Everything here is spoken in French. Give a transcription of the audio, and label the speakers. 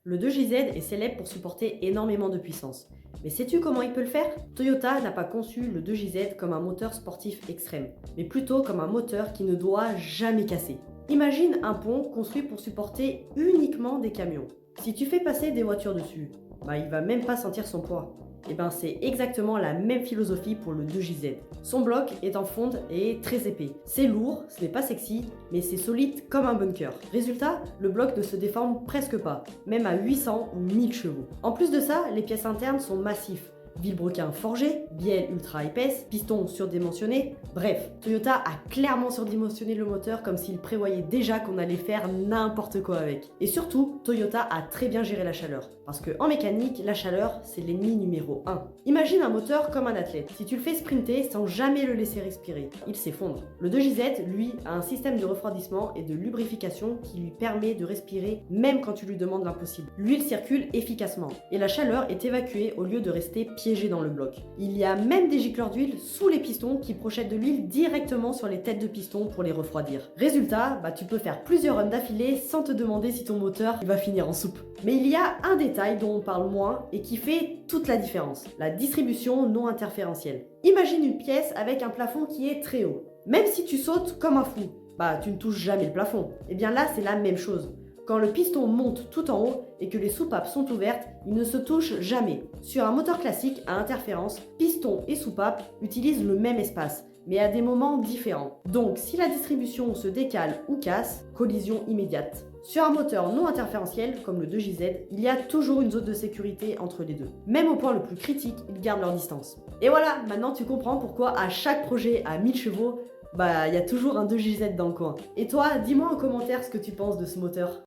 Speaker 1: Le 2JZ est célèbre pour supporter énormément de puissance. Mais sais-tu comment il peut le faire? Toyota n'a pas conçu le 2JZ comme un moteur sportif extrême, mais plutôt comme un moteur qui ne doit jamais casser. Imagine un pont construit pour supporter uniquement des camions. Si tu fais passer des voitures dessus, il va même pas sentir son poids. Et c'est exactement la même philosophie pour le 2JZ. Son bloc est en fonte et est très épais. C'est lourd, ce n'est pas sexy, mais c'est solide comme un bunker. Résultat, le bloc ne se déforme presque pas, même à 800 ou 1000 chevaux. En plus de ça, les pièces internes sont massives. Vilebrequin forgé, bielle ultra épaisse, piston surdimensionné, bref, Toyota a clairement surdimensionné le moteur comme s'il prévoyait déjà qu'on allait faire n'importe quoi avec. Et surtout, Toyota a très bien géré la chaleur, parce que en mécanique, la chaleur, c'est l'ennemi numéro 1. Imagine un moteur comme un athlète. Si tu le fais sprinter sans jamais le laisser respirer, il s'effondre. Le 2JZ, lui, a un système de refroidissement et de lubrification qui lui permet de respirer même quand tu lui demandes l'impossible. L'huile circule efficacement, et la chaleur est évacuée au lieu de rester piégé dans le bloc. Il y a même des gicleurs d'huile sous les pistons qui projettent de l'huile directement sur les têtes de piston pour les refroidir. Résultat, tu peux faire plusieurs runs d'affilée sans te demander si ton moteur va finir en soupe. Mais il y a un détail dont on parle moins et qui fait toute la différence, la distribution non interférentielle. Imagine une pièce avec un plafond qui est très haut. Même si tu sautes comme un fou, tu ne touches jamais le plafond. Et bien là, c'est la même chose. Quand le piston monte tout en haut et que les soupapes sont ouvertes, il ne se touche jamais. Sur un moteur classique à interférence, piston et soupape utilisent le même espace, mais à des moments différents. Donc si la distribution se décale ou casse, collision immédiate. Sur un moteur non interférentiel, comme le 2JZ, il y a toujours une zone de sécurité entre les deux. Même au point le plus critique, ils gardent leur distance. Et voilà, maintenant tu comprends pourquoi à chaque projet à 1000 chevaux, il y a toujours un 2JZ dans le coin. Et toi, dis-moi en commentaire ce que tu penses de ce moteur.